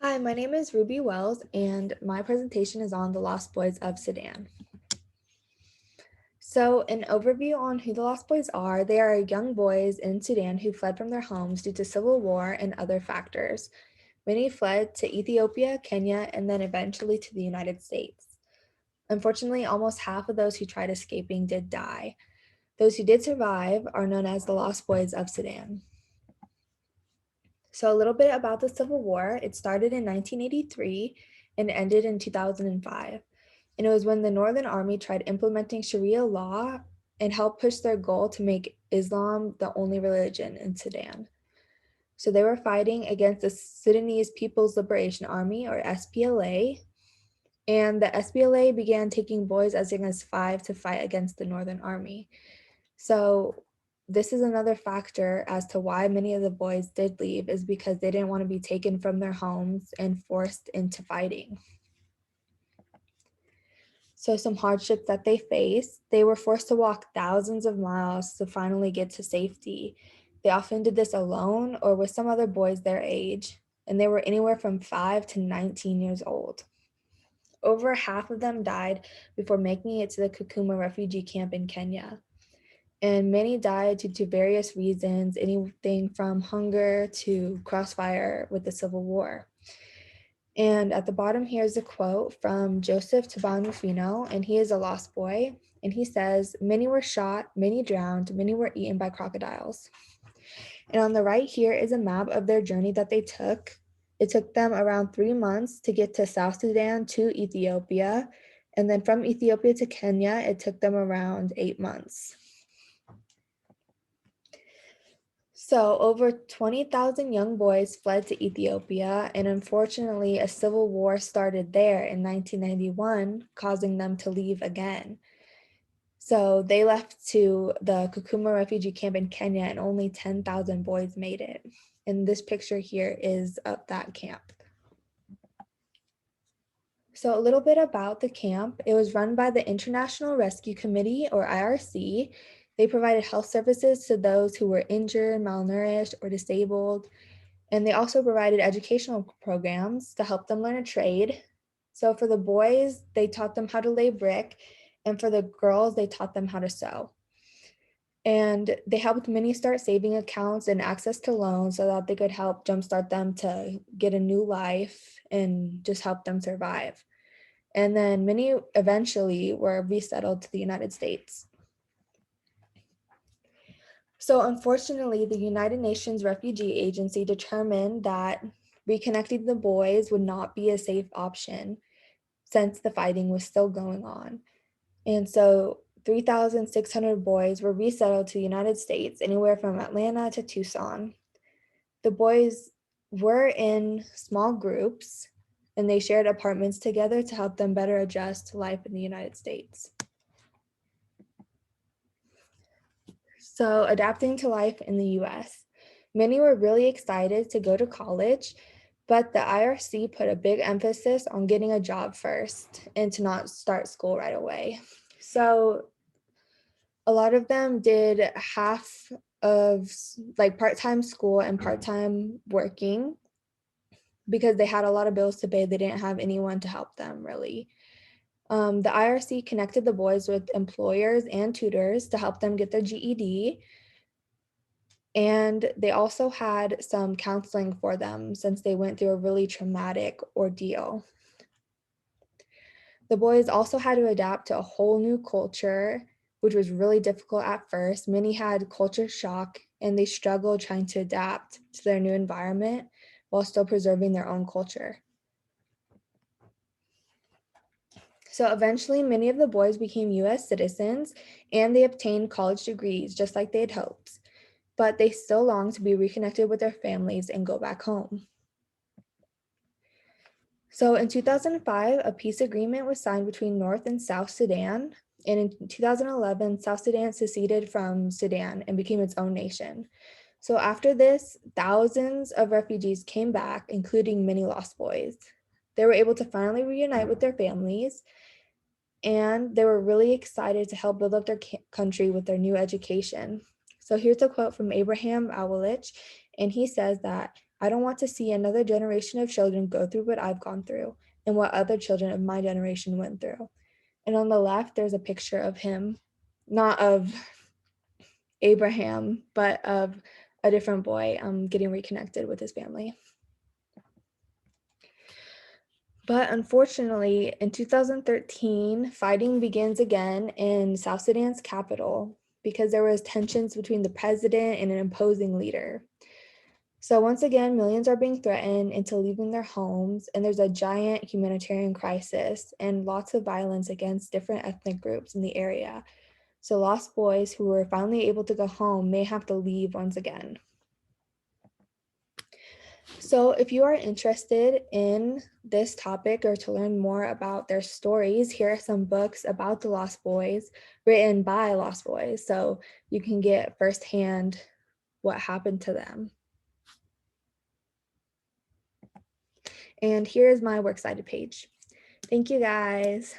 Hi, my name is Ruby Wells, and my presentation is on the Lost Boys of Sudan. So, an overview on who the Lost Boys are: they are young boys in Sudan who fled from their homes due to civil war and other factors. Many fled to Ethiopia, Kenya, and then eventually to the United States. Unfortunately, almost half of those who tried escaping did die. Those who did survive are known as the Lost Boys of Sudan. So, a little bit about the Civil War. It started in 1983 and ended in 2005. And it was when the Northern Army tried implementing Sharia law and helped push their goal to make Islam the only religion in Sudan. So they were fighting against the Sudanese People's Liberation Army, or SPLA, and the SPLA began taking boys as young as 5 to fight against the Northern Army. So this is another factor as to why many of the boys did leave, is because they didn't want to be taken from their homes and forced into fighting. So some hardships that they faced: they were forced to walk thousands of miles to finally get to safety. They often did this alone or with some other boys their age, and they were anywhere from 5 to 19 years old. Over half of them died before making it to the Kakuma refugee camp in Kenya. And many died due to various reasons, anything from hunger to crossfire with the Civil War. And at the bottom here is a quote from Joseph Taban Rufino, and he is a lost boy. And he says, "Many were shot, many drowned, many were eaten by crocodiles." And on the right here is a map of their journey that they took. It took them around 3 months to get to South Sudan to Ethiopia. And then from Ethiopia to Kenya, it took them around 8 months. So, over 20,000 young boys fled to Ethiopia, and unfortunately, a civil war started there in 1991, causing them to leave again. So, they left to the Kakuma refugee camp in Kenya, and only 10,000 boys made it. And this picture here is of that camp. So, a little bit about the camp: it was run by the International Rescue Committee, or IRC. They provided health services to those who were injured, malnourished, or disabled. And they also provided educational programs to help them learn a trade. So for the boys, they taught them how to lay brick, and for the girls, they taught them how to sew. And they helped many start saving accounts and access to loans so that they could help jumpstart them to get a new life and just help them survive. And then many eventually were resettled to the United States. So unfortunately, the United Nations Refugee Agency determined that reconnecting the boys would not be a safe option since the fighting was still going on. And so 3,600 boys were resettled to the United States, anywhere from Atlanta to Tucson. The boys were in small groups, and they shared apartments together to help them better adjust to life in the United States. So, adapting to life in the US. Many were really excited to go to college, but the IRC put a big emphasis on getting a job first and to not start school right away. So, a lot of them did half of like part-time school and part-time working because they had a lot of bills to pay. They didn't have anyone to help them really. The IRC connected the boys with employers and tutors to help them get their GED. And they also had some counseling for them since they went through a really traumatic ordeal. The boys also had to adapt to a whole new culture, which was really difficult at first. Many had culture shock and they struggled trying to adapt to their new environment while still preserving their own culture. So eventually, many of the boys became US citizens and they obtained college degrees just like they had hoped, but they still longed to be reconnected with their families and go back home. So in 2005, a peace agreement was signed between North and South Sudan. And in 2011, South Sudan seceded from Sudan and became its own nation. So after this, thousands of refugees came back, including many lost boys. They were able to finally reunite with their families, and they were really excited to help build up their country with their new education. So here's a quote from Abraham Awalich, and he says that, I don't want to see another generation of children go through what I've gone through and what other children of my generation went through. And on the left, there's a picture of him, not of Abraham, but of a different boy getting reconnected with his family. But unfortunately, in 2013, fighting begins again in South Sudan's capital because there was tensions between the president and an opposing leader. So once again, millions are being threatened into leaving their homes, and there's a giant humanitarian crisis and lots of violence against different ethnic groups in the area. So lost boys who were finally able to go home may have to leave once again. So if you are interested in this topic or to learn more about their stories, here are some books about the Lost Boys written by Lost Boys, so you can get firsthand what happened to them. And here is my works cited page. Thank you guys.